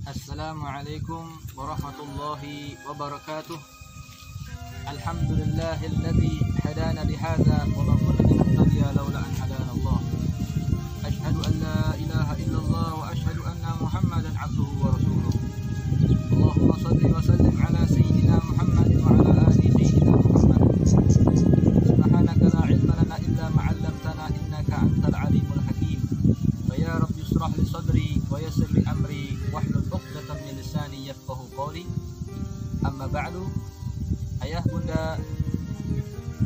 Assalamualaikum warahmatullahi wabarakatuh. Alhamdulillahilladzi hadana lihadza wa ma kunna linahtadiya laula an hadana Allah. Asyhadu an la ilaha illallah wa asyhadu anna Muhammadan abduhu wa rasuluh. Allahumma shalli wa sallim ala sayyidina Muhammadin wa ala ali sayyidina Muhammad. Subhanaka la ilma lana illa ma 'allamtana innaka antal alimul hakim. Fa ya rabbi ishrah li sadri wa yassir li amri wahlul 'uqdatam min lisani yafqahu qawli. Amma ba'du. Ayah, bunda,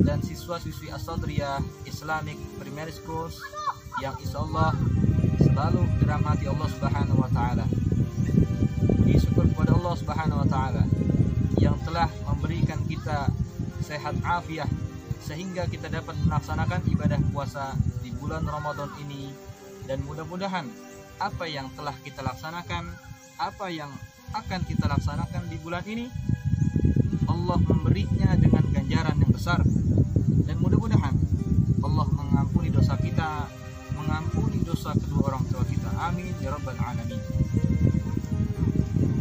dan siswa-siswi As-Sadriyah Islamic Primary Schools yang insyaallah selalu dirahmati Allah Subhanahu wa taala. Puji syukur kepada Allah Subhanahu wa taala yang telah memberikan kita sehat afiah sehingga kita dapat melaksanakan ibadah puasa di bulan Ramadan ini, dan mudah-mudahan apa yang telah kita laksanakan, apa yang akan kita laksanakan di bulan ini, Allah memberinya dengan ganjaran yang besar, dan mudah-mudahan Allah mengampuni dosa kita, mengampuni dosa kedua orang tua kita. Amin ya rabbal alamin.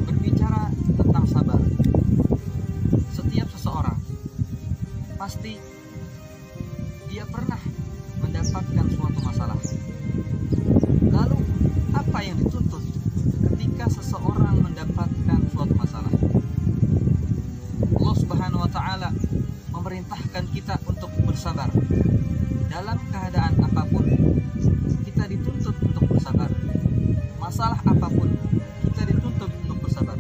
Berbicara tentang sabar, setiap seseorang pasti dia pernah mendapatkan suatu masalah. Lalu apa yang dituntut ketika seseorang mendapatkan suatu masalah? Allah Subhanahu wa taala memerintahkan kita untuk bersabar. Dalam keadaan apapun kita dituntut untuk bersabar. Masalah apapun kita dituntut untuk bersabar.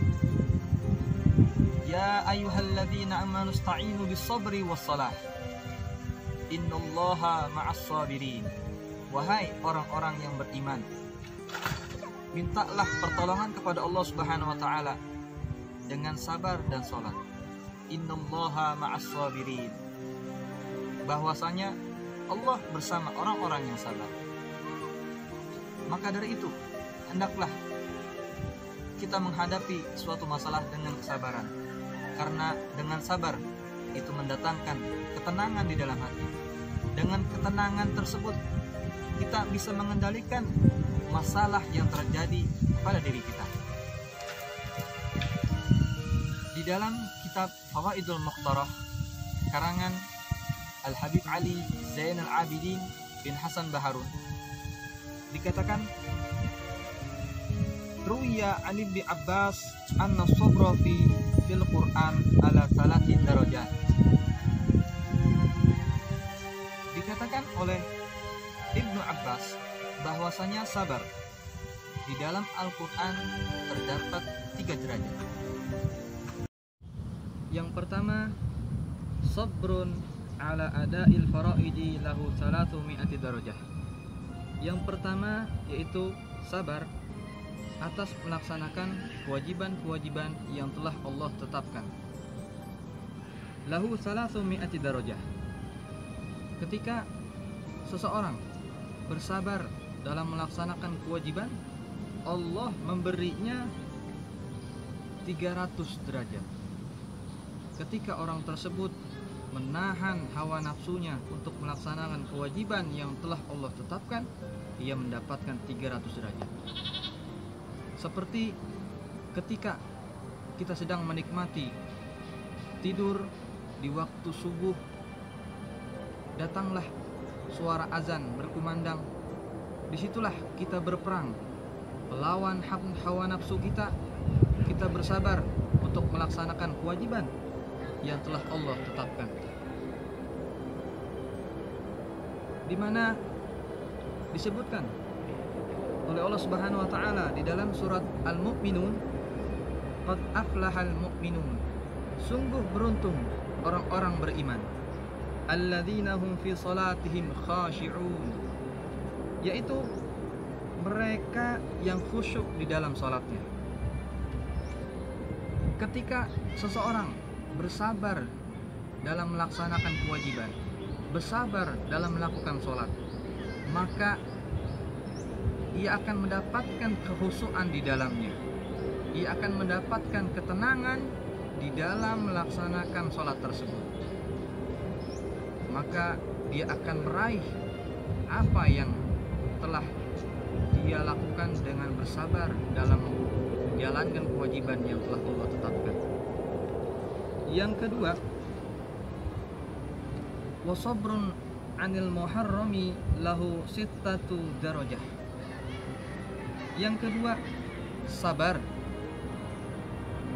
Ya ayyuhalladzina amanu ista'inu bis-sabri was-salah. Innallaha ma'as sabirin. Wahai orang-orang yang beriman, mintalah pertolongan kepada Allah Subhanahu wa taala dengan sabar dan salat. Innallaha ma'as sabirin. Bahwasanya Allah bersama orang-orang yang sabar. Maka dari itu, hendaklah kita menghadapi suatu masalah dengan kesabaran. Karena dengan sabar itu mendatangkan ketenangan di dalam hati. Dengan ketenangan tersebut kita bisa mengendalikan masalah yang terjadi pada diri kita. Di dalam kitab Fawaidul Mukhtarah karangan Al-Habib Ali Zainal Abidin bin Hasan Baharun dikatakan, Ruwiya an Ibni Abbas anna sabra fil Qur'an ala 3 darajat. Dikatakan oleh Ibnu Abbas bahwasanya sabar di dalam Al-Qur'an terdapat 3 derajat. Yang pertama, sabrun ala ada'il faraidi lahu 300 darajah. Yang pertama yaitu sabar atas melaksanakan kewajiban-kewajiban yang telah Allah tetapkan. Lahu 300 darajah. Ketika seseorang bersabar dalam melaksanakan kewajiban, Allah memberinya 300 derajat. Ketika orang tersebut menahan hawa nafsunya untuk melaksanakan kewajiban yang telah Allah tetapkan, ia mendapatkan 300 derajat. Seperti ketika kita sedang menikmati tidur di waktu subuh, datanglah suara azan berkumandang. Disitulah kita berperang melawan hawa nafsu kita. Kita bersabar untuk melaksanakan kewajiban yang telah Allah tetapkan, di mana disebutkan oleh Allah Subhanahu wa taala di dalam surat Al-Mu'minun, qad aflahal mu'minun, sungguh beruntung orang-orang beriman, alladzina hum fi salatihim khashi'un, yaitu Maka yang khusyuk di dalam sholatnya. Ketika seseorang bersabar dalam melaksanakan kewajiban, bersabar dalam melakukan sholat, maka ia akan mendapatkan kekhusyuan di dalamnya. Ia akan mendapatkan ketenangan di dalam melaksanakan sholat tersebut. Maka dia akan meraih apa yang telah dia lakukan dengan bersabar dalam menjalankan kewajiban yang telah Allah tetapkan. Yang kedua, wasabrun anil muharrami lahu sittatu darajah. Yang kedua, sabar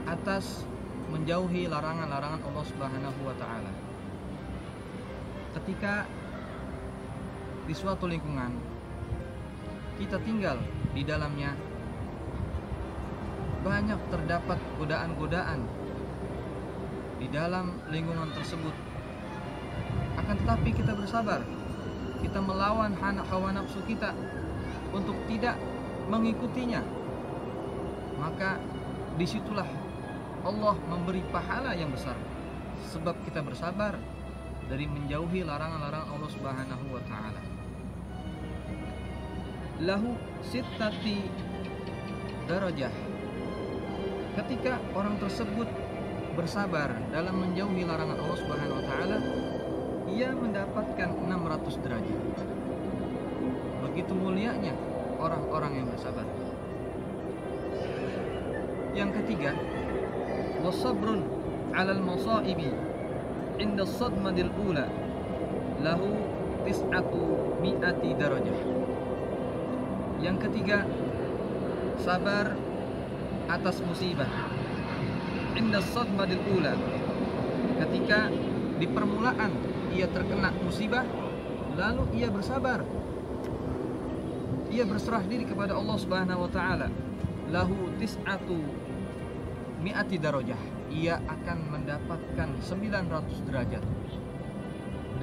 atas menjauhi larangan-larangan Allah Subhanahu wa taala. Ketika di suatu lingkungan kita tinggal di dalamnya, banyak terdapat godaan-godaan di dalam lingkungan tersebut. Akan tetapi kita bersabar, kita melawan hawa nafsu kita untuk tidak mengikutinya. Maka disitulah Allah memberi pahala yang besar, sebab kita bersabar dari menjauhi larangan-larangan Allah Subhanahu wa taala. Lahu sittati darajah. Ketika orang tersebut bersabar dalam menjauhi larangan Allah Subhanahu wa taala, ia mendapatkan 600 derajat. Begitu mulianya orang-orang yang bersabar. Yang ketiga, wasabrun 'alal masaibi 'inda as-sadmatil ula lahu tis'atu mi'ati darajah. Yang ketiga, sabar atas musibah 'inda as-sadmatil ula, ketika di permulaan ia terkena musibah, lalu ia bersabar, ia berserah diri kepada Allah Subhanahu wa taala. Lahu tis'atu mi'ati darajah, ia akan mendapatkan 900 derajat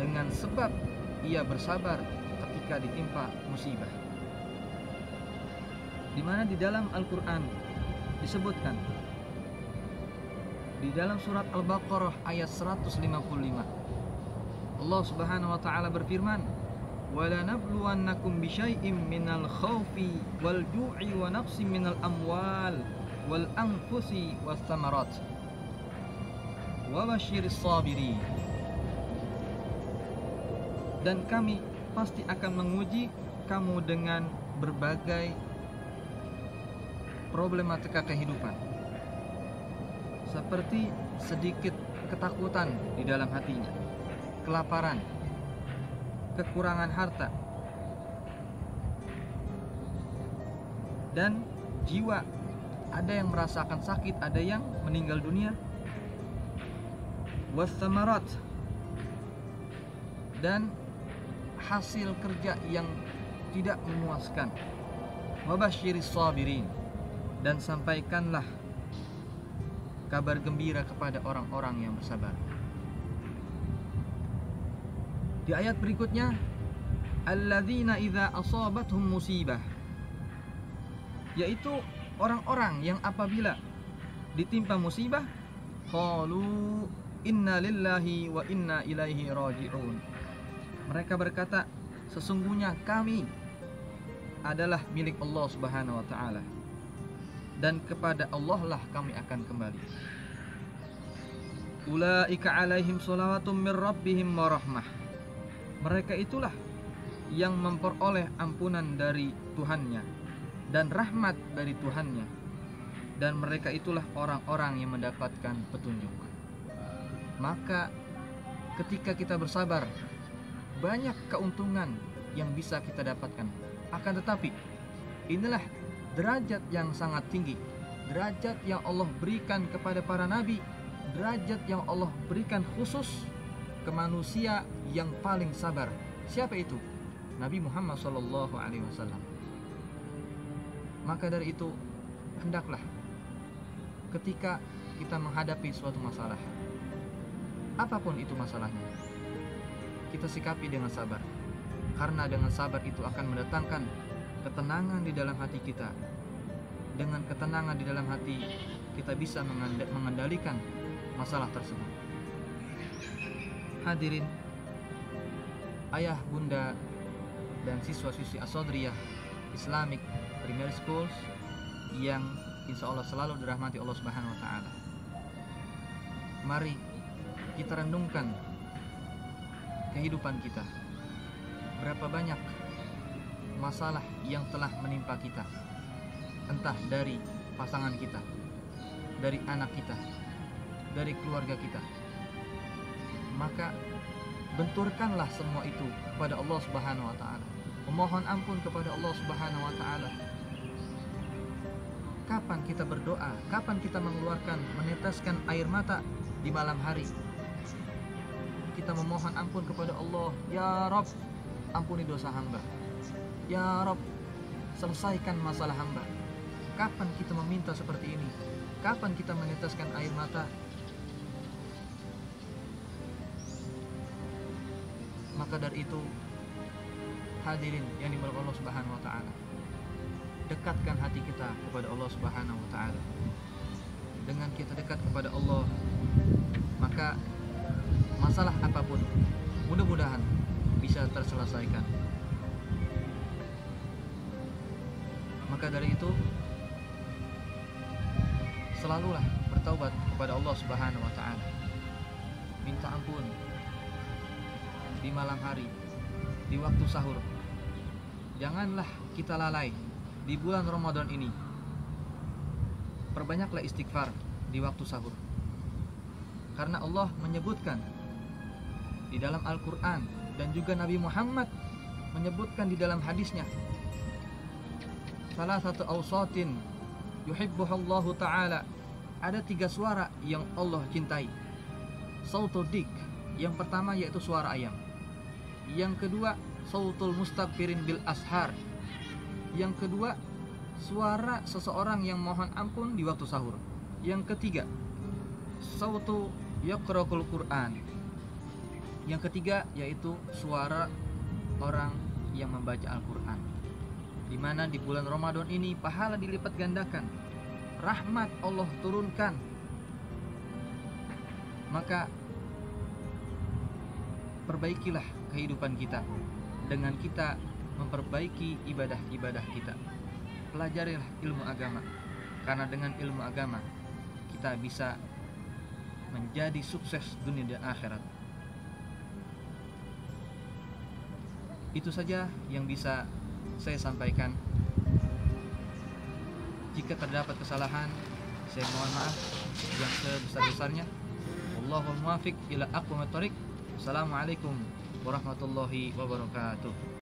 dengan sebab ia bersabar ketika ditimpa musibah. Di mana di dalam Al-Qur'an disebutkan di dalam surat Al-Baqarah ayat 155, Allah Subhanahu wa taala berfirman, "Wala nabluwannakum bisyai'im minal khaufi wal ju'i wa naqsim minal amwal wal anfusi was thamarat wa basyiris sabirin." Dan kami pasti akan menguji kamu dengan berbagai problematika kehidupan, seperti sedikit ketakutan di dalam hatinya, kelaparan, kekurangan harta, dan jiwa. Ada yang merasakan sakit, ada yang meninggal dunia. Wathamarat, dan hasil kerja yang tidak memuaskan. Wabasyiris sabirin, dan sampaikanlah kabar gembira kepada orang-orang yang bersabar. Di ayat berikutnya, alladzina idza asabathum musibah, yaitu orang-orang yang apabila ditimpa musibah, qalu inna lillahi wa inna ilaihi raji'un. Mereka berkata, sesungguhnya kami adalah milik Allah Subhanahu wa taala, dan kepada Allah lah kami akan kembali. Ulaika alaihim shalawatun mir rabbihim wa rahmah. Mereka itulah yang memperoleh ampunan dari Tuhannya dan rahmat dari Tuhannya, dan mereka itulah orang-orang yang mendapatkan petunjuk. Maka ketika kita bersabar, banyak keuntungan yang bisa kita dapatkan. Akan tetapi inilah derajat yang sangat tinggi, derajat yang Allah berikan kepada para nabi, derajat yang Allah berikan khusus ke manusia yang paling sabar. Siapa itu? Nabi Muhammad SAW. Maka dari itu, hendaklah ketika kita menghadapi suatu masalah, apapun itu masalahnya, kita sikapi dengan sabar. Karena dengan sabar itu akan mendatangkan ketenangan di dalam hati kita. Dengan ketenangan di dalam hati, kita bisa mengendalikan masalah tersebut. Hadirin, ayah, bunda, dan siswa-siswi As-Sodriyah Islamic Primary Schools yang insya Allah selalu dirahmati Allah Subhanahu wa Ta'ala. Mari kita renungkan kehidupan kita. Berapa banyak masalah yang telah menimpa kita, entah dari pasangan kita, dari anak kita, dari keluarga kita. Maka benturkanlah semua itu kepada Allah Subhanahu wa Ta'ala. Memohon ampun kepada Allah Subhanahu wa Ta'ala. Kapan kita berdoa? Kapan kita meneteskan air mata di malam hari? Kita memohon ampun kepada Allah. Ya Rabb, ampuni dosa hamba. Ya Rabb, selesaikan masalah hamba. Kapan kita meminta seperti ini? Kapan kita meneteskan air mata? Maka dari itu, hadirin yang dimuliakan Allah Subhanahu wa Ta'ala, dekatkan hati kita kepada Allah Subhanahu wa Ta'ala. Dengan kita dekat kepada Allah, maka masalah apapun mudah-mudahan bisa terselesaikan. Maka dari itu, selalulah bertaubat kepada Allah Subhanahu wa Ta'ala. Minta ampun di malam hari, di waktu sahur. Janganlah kita lalai di bulan Ramadan ini. Perbanyaklah istighfar di waktu sahur. Karena Allah menyebutkan di dalam Al-Quran, dan juga Nabi Muhammad menyebutkan di dalam hadisnya, salah satu awsatin yuhibbuhallahu ta'ala. Ada 3 suara yang Allah cintai. Sautul dik, yang pertama yaitu suara ayam. Yang kedua, sautul mustakbirin bil ashar. Yang kedua, suara seseorang yang mohon ampun di waktu sahur. Yang ketiga, sautu yaqra'ul Qur'an. Yang ketiga yaitu suara orang yang membaca Al-Quran. Di mana di bulan Ramadan ini pahala dilipat gandakan, rahmat Allah turunkan. Maka perbaikilah kehidupan kita dengan kita memperbaiki ibadah-ibadah kita. Pelajarilah ilmu agama, karena dengan ilmu agama kita bisa menjadi sukses dunia dan akhirat. Itu saja yang bisa saya sampaikan. Jika terdapat kesalahan, saya mohon maaf yang sebesar-besarnya. Wallahul muwaffiq ila aqwamit thoriq. Assalamualaikum warahmatullahi wabarakatuh.